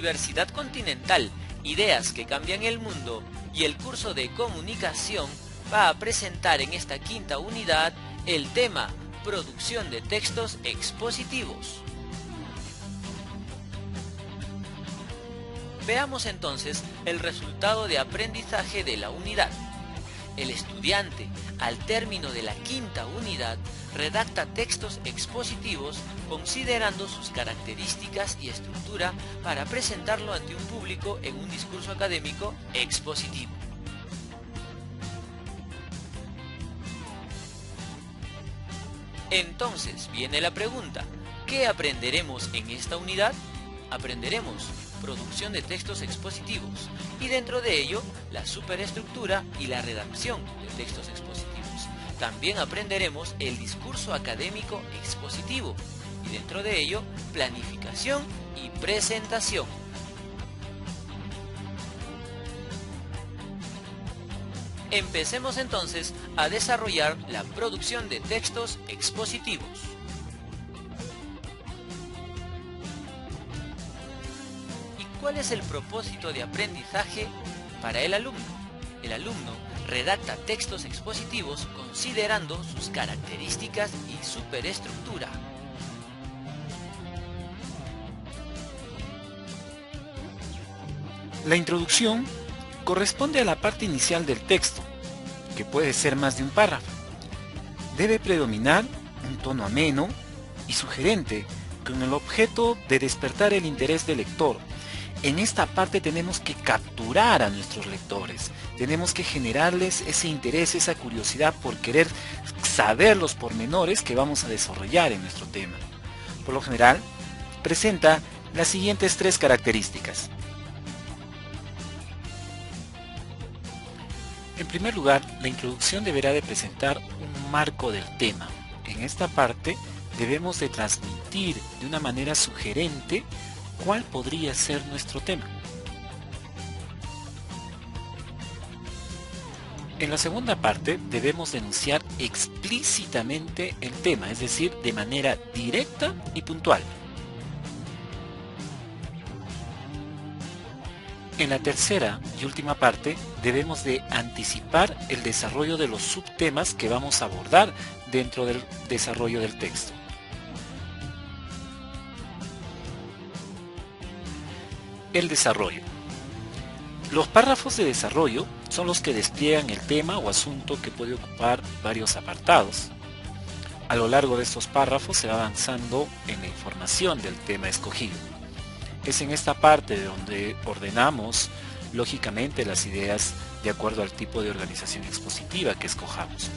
Universidad Continental, ideas que cambian el mundo, y el curso de comunicación va a presentar en esta quinta unidad el tema producción de textos expositivos. Veamos entonces el resultado de aprendizaje de la unidad. El estudiante, al término de la quinta unidad, redacta textos expositivos considerando sus características y estructura para presentarlo ante un público en un discurso académico expositivo. Entonces viene la pregunta, ¿qué aprenderemos en esta unidad? Aprenderemos producción de textos expositivos y dentro de ello la superestructura y la redacción de textos expositivos. También aprenderemos el discurso académico expositivo y dentro de ello planificación y presentación. Empecemos entonces a desarrollar la producción de textos expositivos. ¿Cuál es el propósito de aprendizaje para el alumno? El alumno redacta textos expositivos considerando sus características y superestructura. La introducción corresponde a la parte inicial del texto, que puede ser más de un párrafo. Debe predominar un tono ameno y sugerente, con el objeto de despertar el interés del lector. En esta parte tenemos que capturar a nuestros lectores, tenemos que generarles ese interés, esa curiosidad por querer saber los pormenores que vamos a desarrollar en nuestro tema. Por lo general, presenta las siguientes tres características. En primer lugar, la introducción deberá de presentar un marco del tema. En esta parte debemos de transmitir de una manera sugerente ¿cuál podría ser nuestro tema? En la segunda parte debemos denunciar explícitamente el tema, es decir, de manera directa y puntual. En la tercera y última parte debemos de anticipar el desarrollo de los subtemas que vamos a abordar dentro del desarrollo del texto. El desarrollo. Los párrafos de desarrollo son los que despliegan el tema o asunto que puede ocupar varios apartados. A lo largo de estos párrafos se va avanzando en la información del tema escogido. Es en esta parte donde ordenamos lógicamente las ideas de acuerdo al tipo de organización expositiva que escojamos.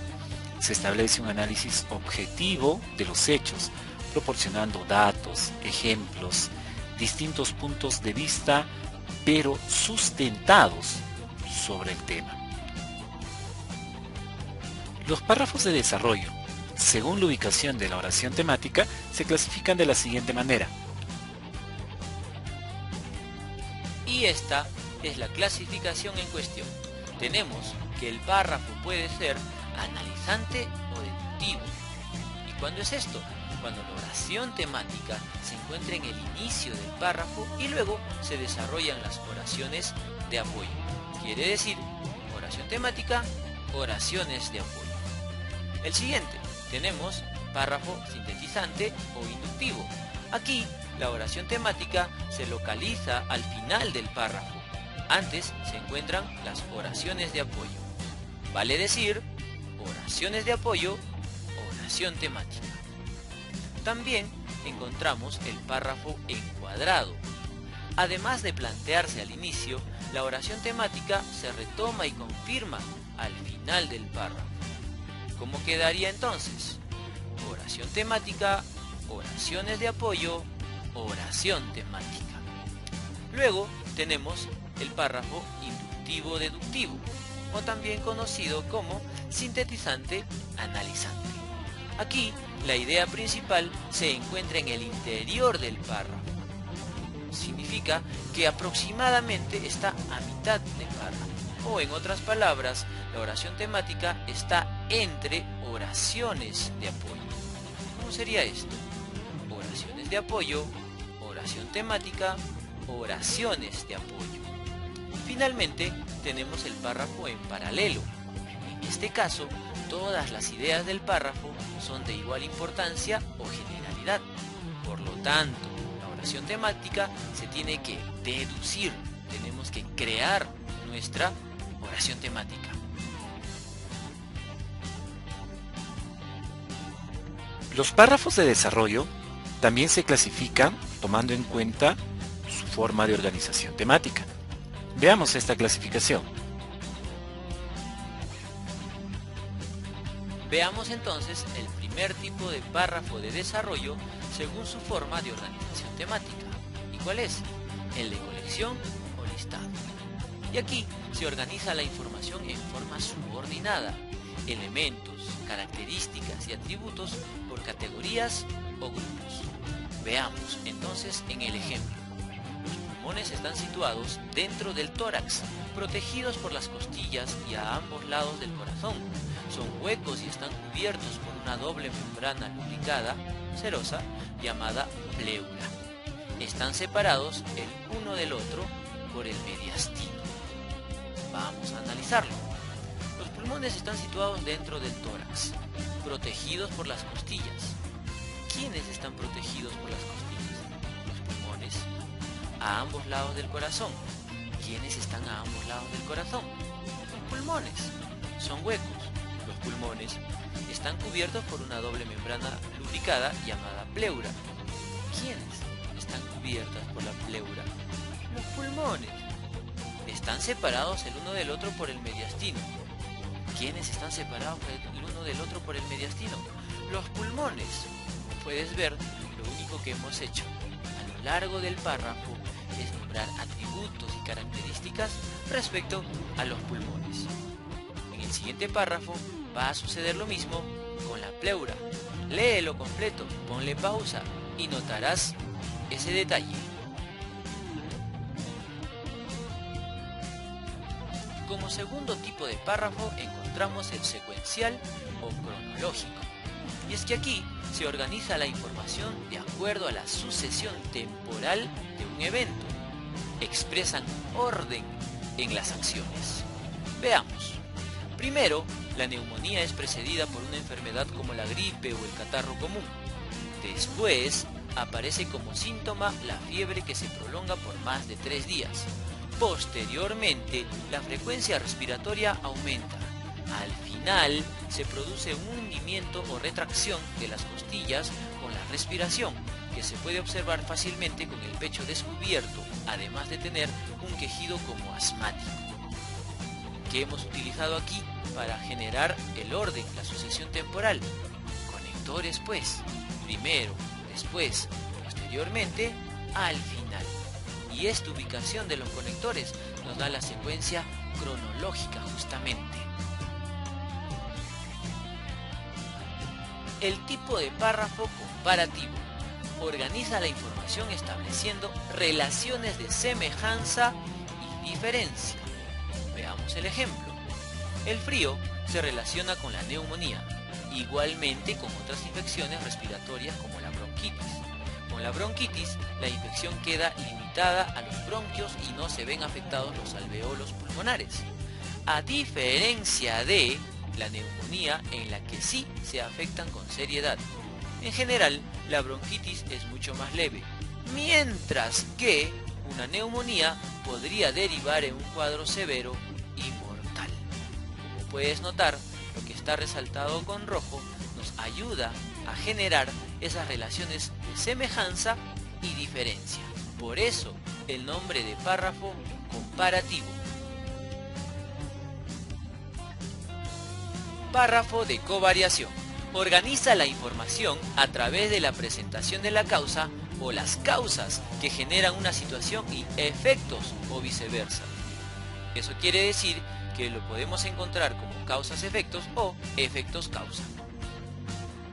Se establece un análisis objetivo de los hechos, proporcionando datos, ejemplos, distintos puntos de vista, pero sustentados sobre el tema. Los párrafos de desarrollo, según la ubicación de la oración temática, se clasifican de la siguiente manera. Y esta es la clasificación en cuestión. Tenemos que el párrafo puede ser analizante o deductivo. ¿Y cuándo es esto? Cuando la oración temática se encuentra en el inicio del párrafo y luego se desarrollan las oraciones de apoyo. Quiere decir, oración temática, oraciones de apoyo. El siguiente, tenemos párrafo sintetizante o inductivo. Aquí, la oración temática se localiza al final del párrafo. Antes se encuentran las oraciones de apoyo. Vale decir, oraciones de apoyo, oración temática. También encontramos el párrafo encuadrado. Además de plantearse al inicio, la oración temática se retoma y confirma al final del párrafo. ¿Cómo quedaría entonces? Oración temática, oraciones de apoyo, oración temática. Luego tenemos el párrafo inductivo-deductivo, o también conocido como sintetizante analizante. Aquí, la idea principal se encuentra en el interior del párrafo. Significa que aproximadamente está a mitad del párrafo. O en otras palabras, la oración temática está entre oraciones de apoyo. ¿Cómo sería esto? Oraciones de apoyo, oración temática, oraciones de apoyo. Finalmente, tenemos el párrafo en paralelo. En este caso, todas las ideas del párrafo son de igual importancia o generalidad. Por lo tanto, la oración temática se tiene que deducir. Tenemos que crear nuestra oración temática. Los párrafos de desarrollo también se clasifican tomando en cuenta su forma de organización temática. Veamos esta clasificación. Veamos entonces el primer tipo de párrafo de desarrollo según su forma de organización temática. ¿Y cuál es? El de colección o listado. Y aquí se organiza la información en forma subordinada, elementos, características y atributos por categorías o grupos. Veamos entonces en el ejemplo. Los pulmones están situados dentro del tórax, protegidos por las costillas y a ambos lados del corazón. Son huecos y están cubiertos por una doble membrana lubricada, serosa, llamada pleura. Están separados el uno del otro por el mediastino. Vamos a analizarlo. Los pulmones están situados dentro del tórax, protegidos por las costillas. ¿Quiénes están protegidos por las costillas? Los pulmones. A ambos lados del corazón. ¿Quiénes están a ambos lados del corazón? Los pulmones. Son huecos. Los pulmones están cubiertos por una doble membrana lubricada llamada pleura. ¿Quiénes están cubiertas por la pleura? Los pulmones. Están separados el uno del otro por el mediastino. ¿Quiénes están separados el uno del otro por el mediastino? Los pulmones. Como puedes ver, lo único que hemos hecho a lo largo del párrafo es nombrar atributos y características respecto a los pulmones. En el siguiente párrafo va a suceder lo mismo con la pleura. Léelo completo, ponle pausa y notarás ese detalle. Como segundo tipo de párrafo encontramos el secuencial o cronológico. Y es que aquí se organiza la información de acuerdo a la sucesión temporal de un evento. Expresan orden en las acciones. Veamos. Primero, la neumonía es precedida por una enfermedad como la gripe o el catarro común. Después, aparece como síntoma la fiebre que se prolonga por más de 3 días. Posteriormente, la frecuencia respiratoria aumenta. Al final, se produce un hundimiento o retracción de las costillas con la respiración, que se puede observar fácilmente con el pecho descubierto, además de tener un quejido como asmático. ¿Qué hemos utilizado aquí para generar el orden, la sucesión temporal? Conectores, pues. Primero, después, posteriormente, al final. Y esta ubicación de los conectores nos da la secuencia cronológica justamente. El tipo de párrafo comparativo organiza la información estableciendo relaciones de semejanza y diferencia. Veamos el ejemplo. El frío se relaciona con la neumonía, igualmente con otras infecciones respiratorias como la bronquitis. Con la bronquitis, la infección queda limitada a los bronquios y no se ven afectados los alveolos pulmonares, a diferencia de la neumonía, en la que sí se afectan con seriedad. En general, la bronquitis es mucho más leve, mientras que una neumonía podría derivar en un cuadro severo y mortal. Como puedes notar, lo que está resaltado con rojo nos ayuda a generar esas relaciones de semejanza y diferencia. Por eso, el nombre de párrafo comparativo. Párrafo de covariación. Organiza la información a través de la presentación de la causa o las causas que generan una situación y efectos o viceversa. Eso quiere decir que lo podemos encontrar como causas-efectos o efectos-causa.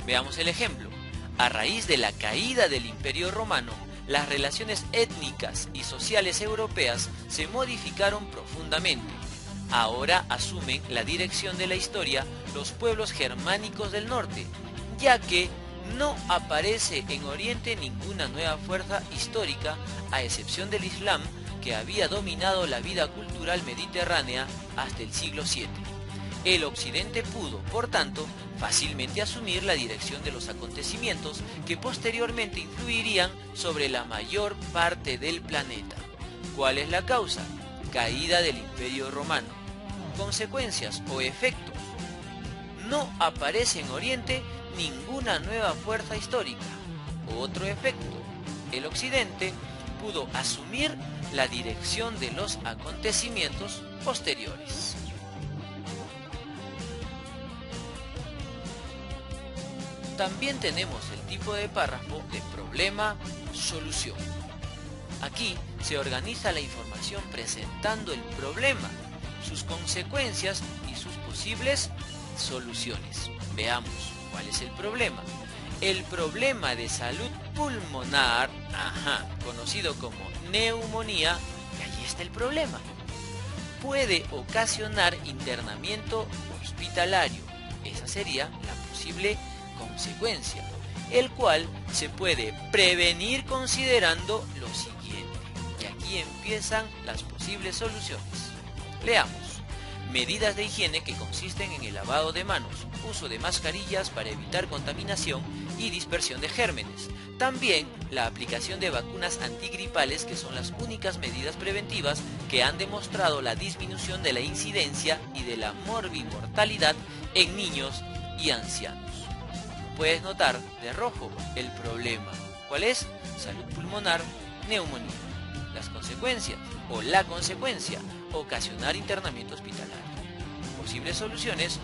Veamos el ejemplo. A raíz de la caída del Imperio Romano, las relaciones étnicas y sociales europeas se modificaron profundamente. Ahora asumen la dirección de la historia los pueblos germánicos del norte, ya que No aparece en Oriente ninguna nueva fuerza histórica, a excepción del Islam, que había dominado la vida cultural mediterránea hasta el siglo VII. El Occidente pudo, por tanto, fácilmente asumir la dirección de los acontecimientos que posteriormente influirían sobre la mayor parte del planeta. ¿Cuál es la causa? Caída del Imperio Romano. Consecuencias o efectos. No aparece en Oriente ninguna nueva fuerza histórica. Otro efecto. El Occidente pudo asumir la dirección de los acontecimientos posteriores. También tenemos el tipo de párrafo de problema-solución. Aquí se organiza la información presentando el problema, sus consecuencias y sus posibles soluciones. Veamos cuál es el problema. El problema de salud pulmonar, conocido como neumonía, y allí está el problema. Puede ocasionar internamiento hospitalario. Esa sería la posible consecuencia, el cual se puede prevenir considerando lo siguiente. Y aquí empiezan las posibles soluciones. Leamos. Medidas de higiene que consisten en el lavado de manos, uso de mascarillas para evitar contaminación y dispersión de gérmenes. También la aplicación de vacunas antigripales, que son las únicas medidas preventivas que han demostrado la disminución de la incidencia y de la morbimortalidad en niños y ancianos. Puedes notar de rojo el problema. ¿Cuál es? Salud pulmonar, neumonía. Las consecuencias o la consecuencia, ocasionar internamiento hospitalario. Posibles soluciones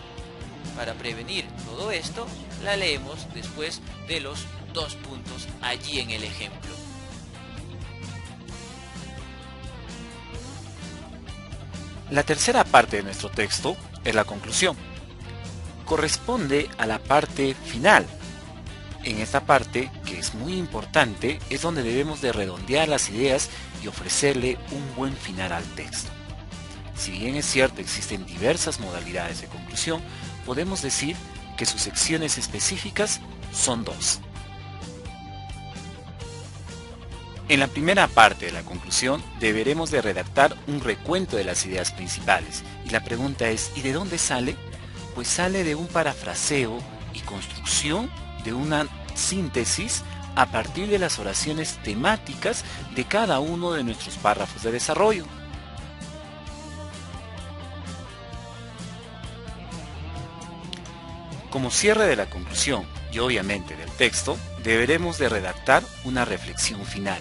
para prevenir todo esto la leemos después de los 2 puntos allí en el ejemplo. La tercera parte de nuestro texto es la conclusión. Corresponde a la parte final. En esta parte, que es muy importante, es donde debemos de redondear las ideas y ofrecerle un buen final al texto. Si bien es cierto existen diversas modalidades de conclusión, podemos decir que sus secciones específicas son 2. En la primera parte de la conclusión deberemos de redactar un recuento de las ideas principales. Y la pregunta es, ¿y de dónde sale? Pues sale de un parafraseo y construcción de una síntesis a partir de las oraciones temáticas de cada uno de nuestros párrafos de desarrollo. Como cierre de la conclusión y obviamente del texto, deberemos de redactar una reflexión final.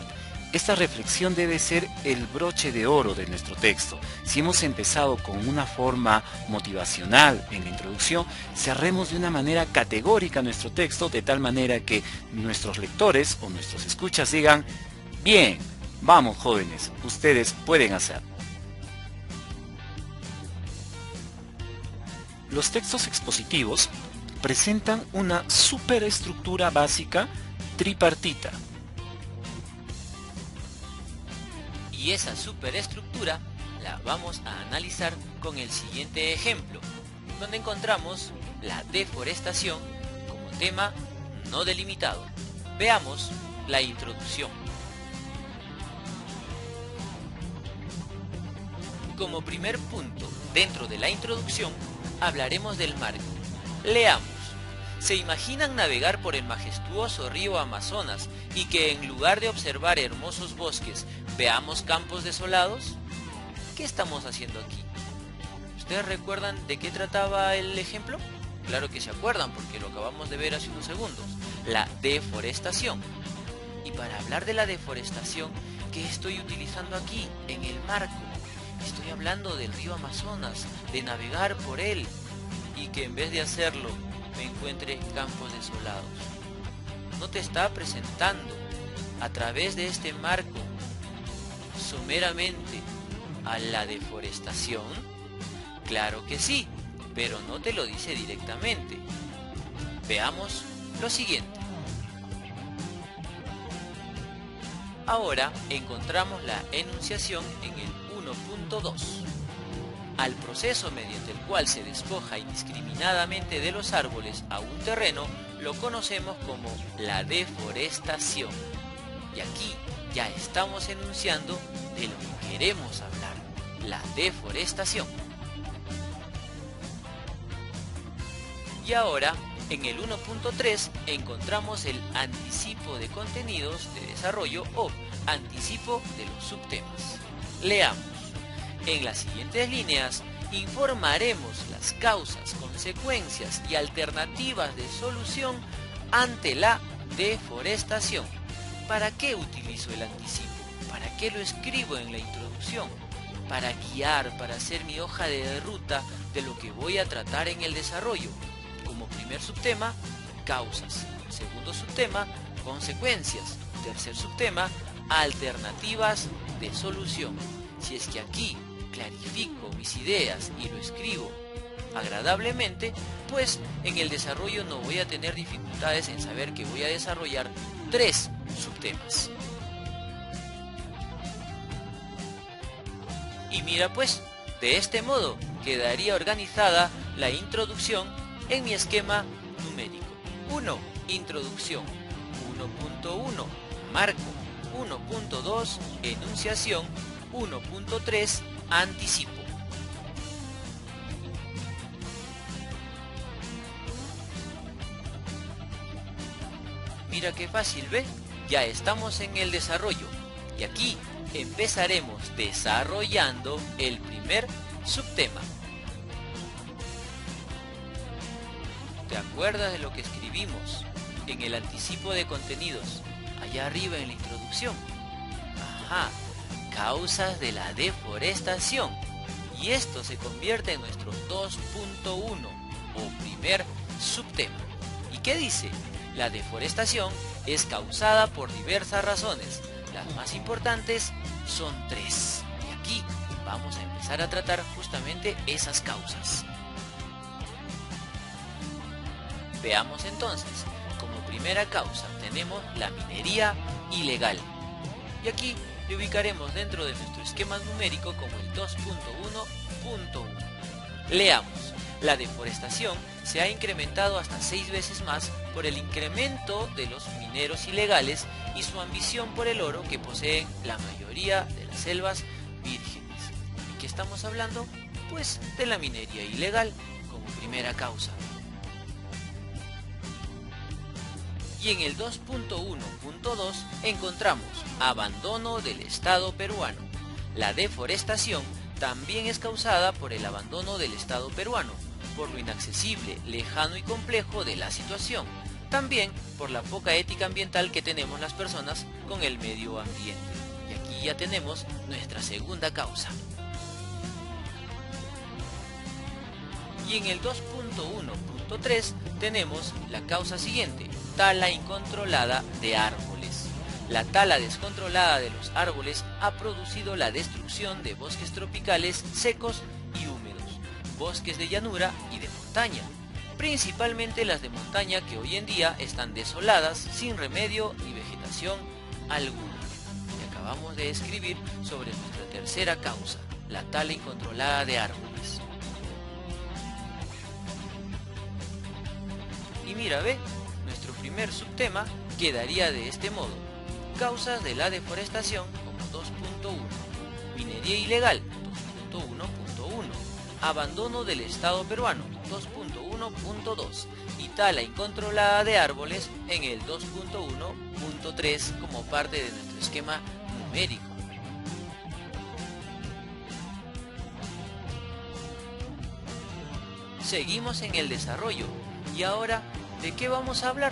Esta reflexión debe ser el broche de oro de nuestro texto. Si hemos empezado con una forma motivacional en la introducción, cerremos de una manera categórica nuestro texto, de tal manera que nuestros lectores o nuestros escuchas digan: bien, vamos jóvenes, ustedes pueden hacerlo. Los textos expositivos presentan una superestructura básica tripartita. Y esa superestructura la vamos a analizar con el siguiente ejemplo, donde encontramos la deforestación como tema no delimitado. Veamos la introducción. Como primer punto dentro de la introducción, hablaremos del marco. Leamos. ¿Se imaginan navegar por el majestuoso río Amazonas y que en lugar de observar hermosos bosques, veamos campos desolados? ¿Qué estamos haciendo aquí? ¿Ustedes recuerdan de qué trataba el ejemplo? Claro que se acuerdan porque lo acabamos de ver hace unos segundos. La deforestación. Y para hablar de la deforestación, ¿qué estoy utilizando aquí en el marco? Estoy hablando del río Amazonas, de navegar por él y que en vez de hacerlo me encuentre campos desolados. ¿No te está presentando a través de este marco someramente a la deforestación? Claro que sí, pero no te lo dice directamente. Veamos lo siguiente. Ahora encontramos la enunciación en el 1.2. al proceso mediante el cual se despoja indiscriminadamente de los árboles a un terreno lo conocemos como la deforestación. Y aquí ya estamos enunciando de lo que queremos hablar, la deforestación. Y ahora, en el 1.3 encontramos el anticipo de contenidos de desarrollo o anticipo de los subtemas. Leamos. En las siguientes líneas informaremos las causas, consecuencias y alternativas de solución ante la deforestación. ¿Para qué utilizo el anticipo? ¿Para qué lo escribo en la introducción? Para guiar, para hacer mi hoja de ruta de lo que voy a tratar en el desarrollo. Como primer subtema, causas. Segundo subtema, consecuencias. Tercer subtema, alternativas de solución. Si es que aquí clarifico mis ideas y lo escribo agradablemente, pues en el desarrollo no voy a tener dificultades en saber que voy a desarrollar 3 subtemas. Y mira pues, de este modo quedaría organizada la introducción en mi esquema numérico. 1. Introducción. 1.1. Marco. 1.2. Enunciación. 1.3. Anticipo. Mira qué fácil, ¿ve? Ya estamos en el desarrollo. Y aquí empezaremos desarrollando el primer subtema. ¿Te acuerdas de lo que escribimos en el anticipo de contenidos? Allá arriba en la introducción. Ajá, causas de la deforestación. Y esto se convierte en nuestro 2.1 o primer subtema. ¿Y qué dice? La deforestación es causada por diversas razones. Las más importantes son 3. Y aquí vamos a empezar a tratar justamente esas causas. Veamos entonces, como primera causa tenemos la minería ilegal. Y aquí le ubicaremos dentro de nuestro esquema numérico como el 2.1.1. Leamos. La deforestación se ha incrementado hasta 6 veces más por el incremento de los mineros ilegales y su ambición por el oro que poseen la mayoría de las selvas vírgenes. ¿De qué estamos hablando? Pues de la minería ilegal como primera causa. Y en el 2.1.2 encontramos abandono del Estado peruano. La deforestación también es causada por el abandono del Estado peruano, por lo inaccesible, lejano y complejo de la situación, también por la poca ética ambiental que tenemos las personas con el medio ambiente. Y aquí ya tenemos nuestra segunda causa. Y en el 2.1.3 tenemos la causa siguiente, tala incontrolada de árboles. La tala descontrolada de los árboles ha producido la destrucción de bosques tropicales secos y húmedos, bosques de llanura y de montaña, principalmente las de montaña que hoy en día están desoladas, sin remedio y vegetación alguna. Y acabamos de escribir sobre nuestra tercera causa, la tala incontrolada de árboles. Y mira, ve, nuestro primer subtema quedaría de este modo. Causas de la deforestación como 2.1. Minería ilegal 2.1.1. Abandono del Estado peruano 2.1.2. Y tala incontrolada de árboles en el 2.1.3 como parte de nuestro esquema numérico. Seguimos en el desarrollo. Y ahora, ¿de qué vamos a hablar?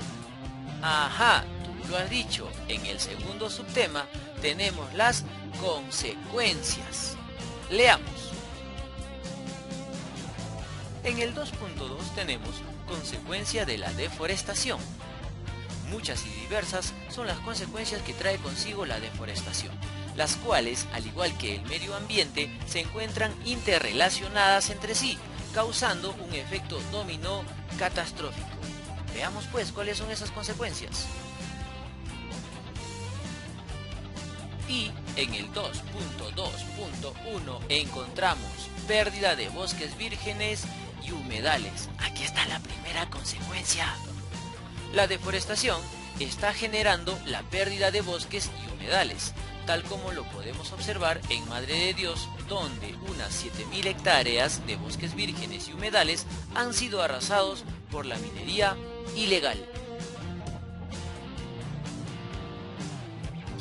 Ajá, tú lo has dicho, en el segundo subtema tenemos las consecuencias. Leamos. En el 2.2 tenemos consecuencia de la deforestación. Muchas y diversas son las consecuencias que trae consigo la deforestación, las cuales, al igual que el medio ambiente, se encuentran interrelacionadas entre sí, causando un efecto dominó catastrófico. Veamos pues cuáles son esas consecuencias. Y En el 2.2.1 encontramos pérdida de bosques vírgenes y humedales. Aquí está la primera consecuencia. La deforestación está generando la pérdida de bosques y humedales, tal como lo podemos observar en Madre de Dios, donde unas 7.000 hectáreas de bosques vírgenes y humedales han sido arrasados por la minería ilegal.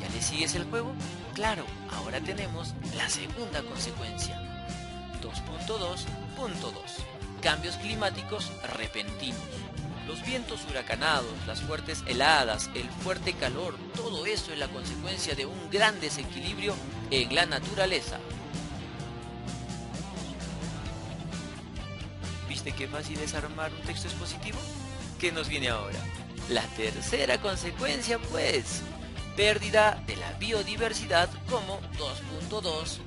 ¿Ya le sigues el juego? Claro, ahora tenemos la segunda consecuencia. 2.2.2 Cambios climáticos repentinos. Los vientos huracanados, las fuertes heladas, el fuerte calor, todo eso es la consecuencia de un gran desequilibrio en la naturaleza. ¿Viste qué fácil es armar un texto expositivo? ¿Qué nos viene ahora? La tercera consecuencia, pues. Pérdida de la biodiversidad como 2.2.3.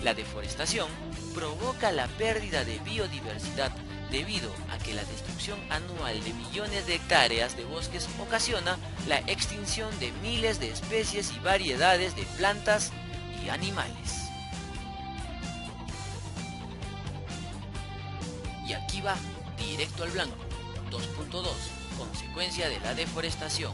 La deforestación provoca la pérdida de biodiversidad debido a que la destrucción anual de millones de hectáreas de bosques ocasiona la extinción de miles de especies y variedades de plantas y animales. Y aquí va, directo al blanco. 2.2 Consecuencia de la deforestación.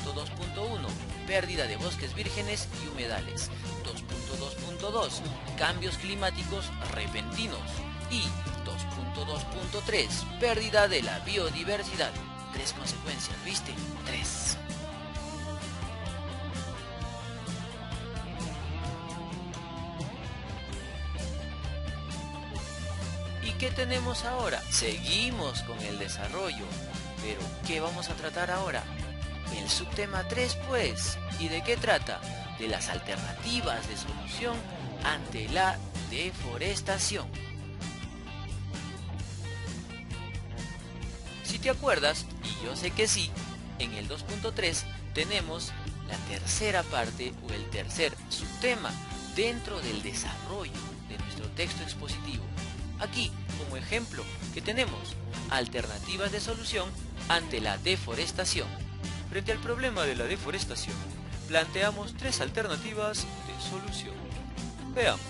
2.2.1 Pérdida de bosques vírgenes y humedales. 2.2.2 Cambios climáticos repentinos. Y 2.2.3 Pérdida de la biodiversidad. 3 consecuencias, ¿viste? 3. ¿Y qué tenemos ahora? Seguimos con el desarrollo. Pero, ¿qué vamos a tratar ahora? El subtema 3, pues. ¿Y de qué trata? De las alternativas de solución ante la deforestación. Si te acuerdas, y yo sé que sí, en el 2.3 tenemos la tercera parte o el tercer subtema dentro del desarrollo de nuestro texto expositivo. Aquí, como ejemplo, que tenemos alternativas de solución ante la deforestación. Frente al problema de la deforestación, planteamos 3 alternativas de solución. Veamos.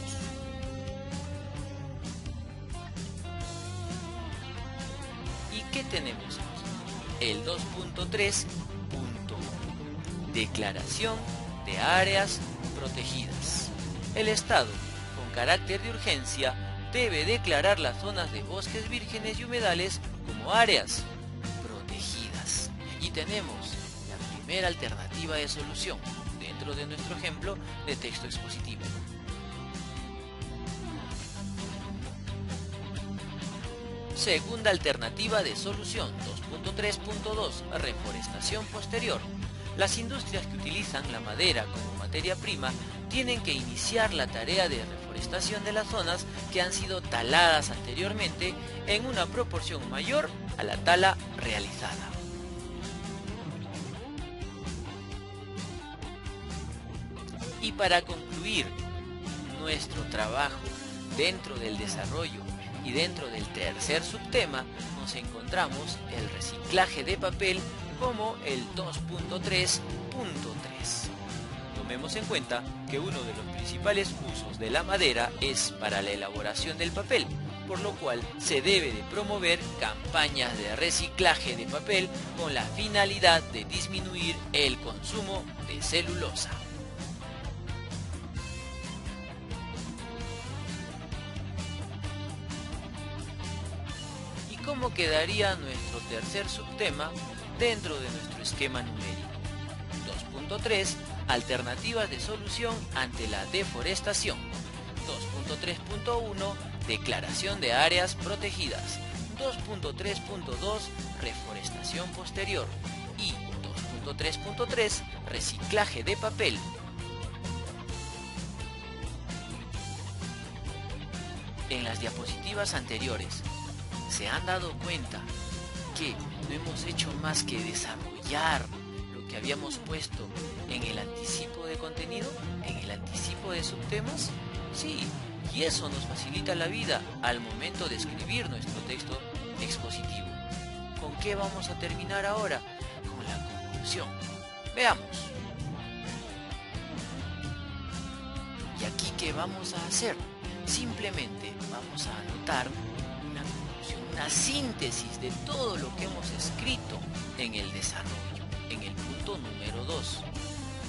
¿Y qué tenemos aquí? El 2.3.1 Declaración de áreas protegidas. El Estado, con carácter de urgencia, debe declarar las zonas de bosques vírgenes y humedales como áreas protegidas. Y tenemos la primera alternativa de solución dentro de nuestro ejemplo de texto expositivo. Segunda alternativa de solución, 2.3.2 Reforestación posterior. Las industrias que utilizan la madera como materia prima tienen que iniciar la tarea de reforestación de las zonas que han sido taladas anteriormente en una proporción mayor a la tala realizada. Y para concluir nuestro trabajo dentro del desarrollo y dentro del tercer subtema nos encontramos el reciclaje de papel como el 2.3.3. Tomemos en cuenta que uno de los principales usos de la madera es para la elaboración del papel, por lo cual se debe de promover campañas de reciclaje de papel con la finalidad de disminuir el consumo de celulosa. ¿Cómo quedaría nuestro tercer subtema dentro de nuestro esquema numérico? 2.3 Alternativas de solución ante la deforestación. 2.3.1 Declaración de áreas protegidas. 2.3.2 Reforestación posterior. Y 2.3.3 Reciclaje de papel. En las diapositivas anteriores, ¿se han dado cuenta que no hemos hecho más que desarrollar lo que habíamos puesto en el anticipo de contenido, en el anticipo de subtemas? Sí, y eso nos facilita la vida al momento de escribir nuestro texto expositivo. ¿Con qué vamos a terminar ahora? Con la conclusión. Veamos. ¿Y aquí qué vamos a hacer? Simplemente vamos a anotar una conclusión, una síntesis de todo lo que hemos escrito en el desarrollo, en el punto número 2.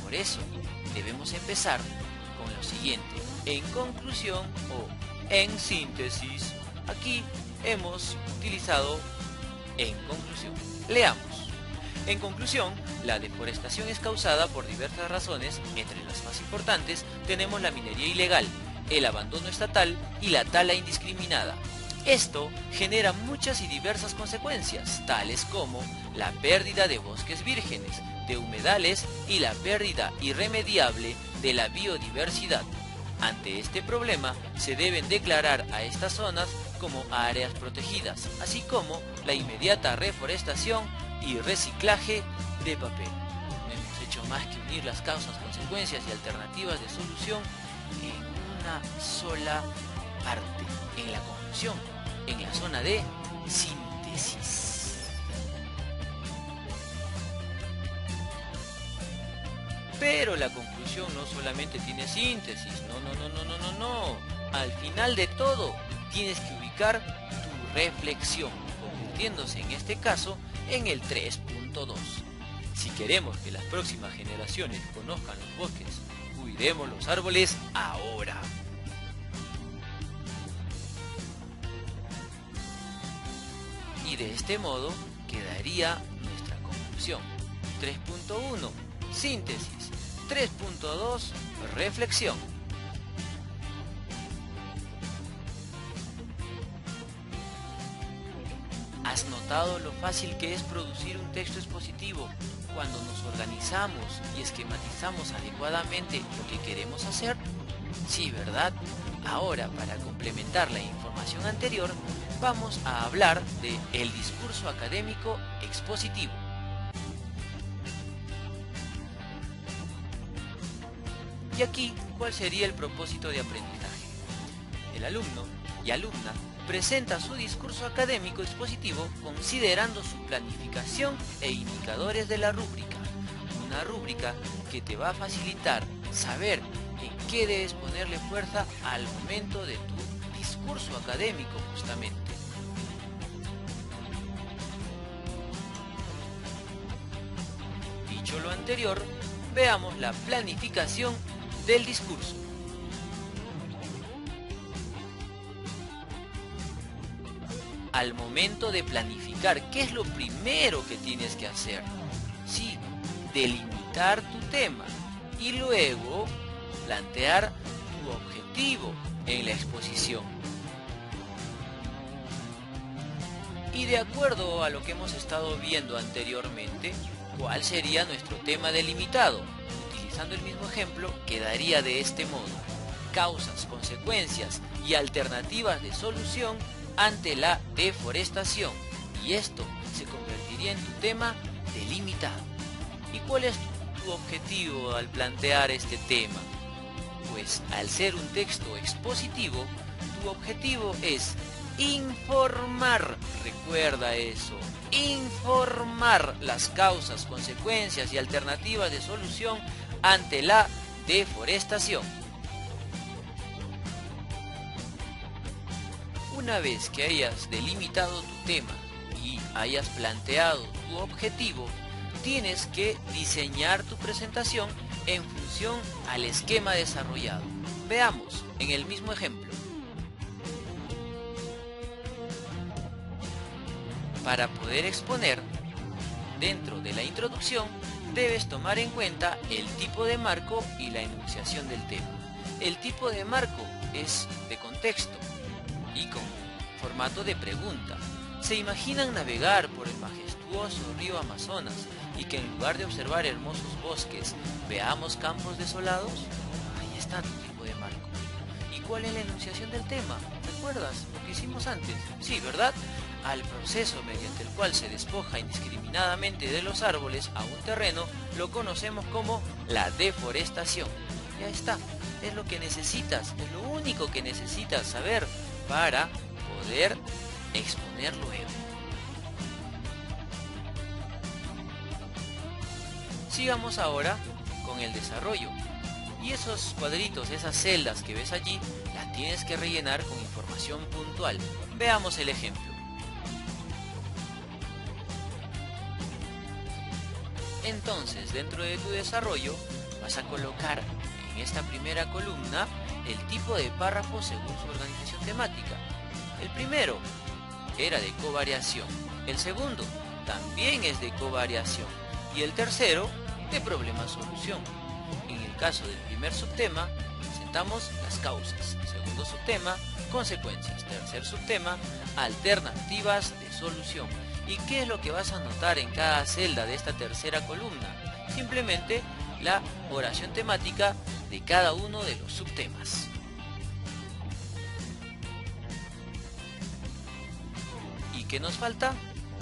Por eso debemos empezar con lo siguiente: en conclusión o en síntesis. Aquí hemos utilizado en conclusión. Leamos. En conclusión, la deforestación es causada por diversas razones. Entre las más importantes tenemos la minería ilegal, el abandono estatal y la tala indiscriminada. Esto genera muchas y diversas consecuencias, tales como la pérdida de bosques vírgenes, de humedales y la pérdida irremediable de la biodiversidad. Ante este problema, se deben declarar a estas zonas como áreas protegidas, así como la inmediata reforestación y reciclaje de papel. No hemos hecho más que unir las causas, consecuencias y alternativas de solución en una sola parte, en la conclusión, en la zona de síntesis. Pero la conclusión no solamente tiene síntesis, no. Al final de todo, tienes que ubicar tu reflexión, convirtiéndose en este caso en el 3.2. Si queremos que las próximas generaciones conozcan los bosques, cuidemos los árboles ahora. Y de este modo quedaría nuestra conclusión. 3.1, síntesis. 3.2, reflexión. ¿Has notado lo fácil que es producir un texto expositivo cuando nos organizamos y esquematizamos adecuadamente lo que queremos hacer? Sí, ¿verdad? Ahora, para complementar la información anterior, vamos a hablar de el discurso académico expositivo. Y aquí, ¿cuál sería el propósito de aprendizaje? El alumno y alumna presenta su discurso académico expositivo considerando su planificación e indicadores de la rúbrica. Una rúbrica que te va a facilitar saber en qué debes ponerle fuerza al momento de tu discurso académico justamente. Dicho lo anterior, veamos la planificación del discurso. Al momento de planificar, ¿qué es lo primero que tienes que hacer? Sí, delimitar tu tema y luego plantear tu objetivo en la exposición. Y de acuerdo a lo que hemos estado viendo anteriormente, ¿cuál sería nuestro tema delimitado? Utilizando el mismo ejemplo, quedaría de este modo: causas, consecuencias y alternativas de solución ante la deforestación. Y esto se convertiría en tu tema delimitado. ¿Y cuál es tu objetivo al plantear este tema? Pues al ser un texto expositivo, tu objetivo es informar, recuerda eso, informar las causas, consecuencias y alternativas de solución ante la deforestación. Una vez que hayas delimitado tu tema y hayas planteado tu objetivo, tienes que diseñar tu presentación en función al esquema desarrollado. Veamos en el mismo ejemplo. Para poder exponer, dentro de la introducción, debes tomar en cuenta el tipo de marco y la enunciación del tema. El tipo de marco es de contexto y con formato de pregunta. ¿Se imaginan navegar por el majestuoso río Amazonas y que en lugar de observar hermosos bosques, veamos campos desolados? Ahí está tu tipo de marco. ¿Y cuál es la enunciación del tema? ¿Recuerdas lo que hicimos antes? Sí, ¿verdad? Al proceso mediante el cual se despoja indiscriminadamente de los árboles a un terreno lo conocemos como la deforestación. Ya está, es lo que necesitas, es lo único que necesitas saber para poder exponer luego. Sigamos ahora con el desarrollo. Y esos cuadritos, esas celdas que ves allí, las tienes que rellenar con información puntual. Veamos el ejemplo. Entonces, dentro de tu desarrollo, vas a colocar en esta primera columna el tipo de párrafo según su organización temática. El primero era de covariación, el segundo también es de covariación y el tercero de problema-solución. En el caso del primer subtema, presentamos las causas, segundo subtema, consecuencias, tercer subtema, alternativas de solución. ¿Y qué es lo que vas a notar en cada celda de esta tercera columna? Simplemente la oración temática de cada uno de los subtemas. ¿Y qué nos falta?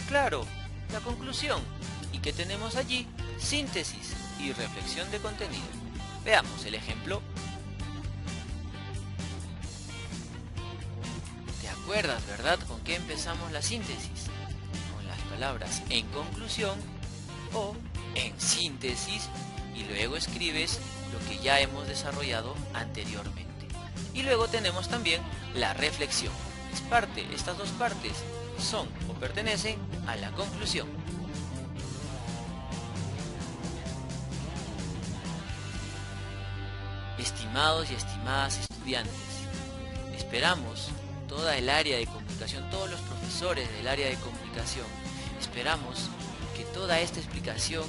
Claro, la conclusión. ¿Y qué tenemos allí? Síntesis y reflexión de contenido. Veamos el ejemplo. ¿Te acuerdas, verdad, con qué empezamos la síntesis? Con las palabras en conclusión o en síntesis, y luego escribes lo que ya hemos desarrollado anteriormente. Y luego tenemos también la reflexión. Estas dos partes son o pertenecen a la conclusión. Estimados y estimadas estudiantes, esperamos toda el área de comunicación, todos los profesores del área de comunicación, esperamos que toda esta explicación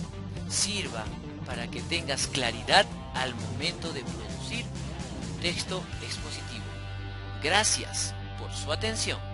sirva para que tengas claridad al momento de producir un texto expositivo. Gracias por su atención.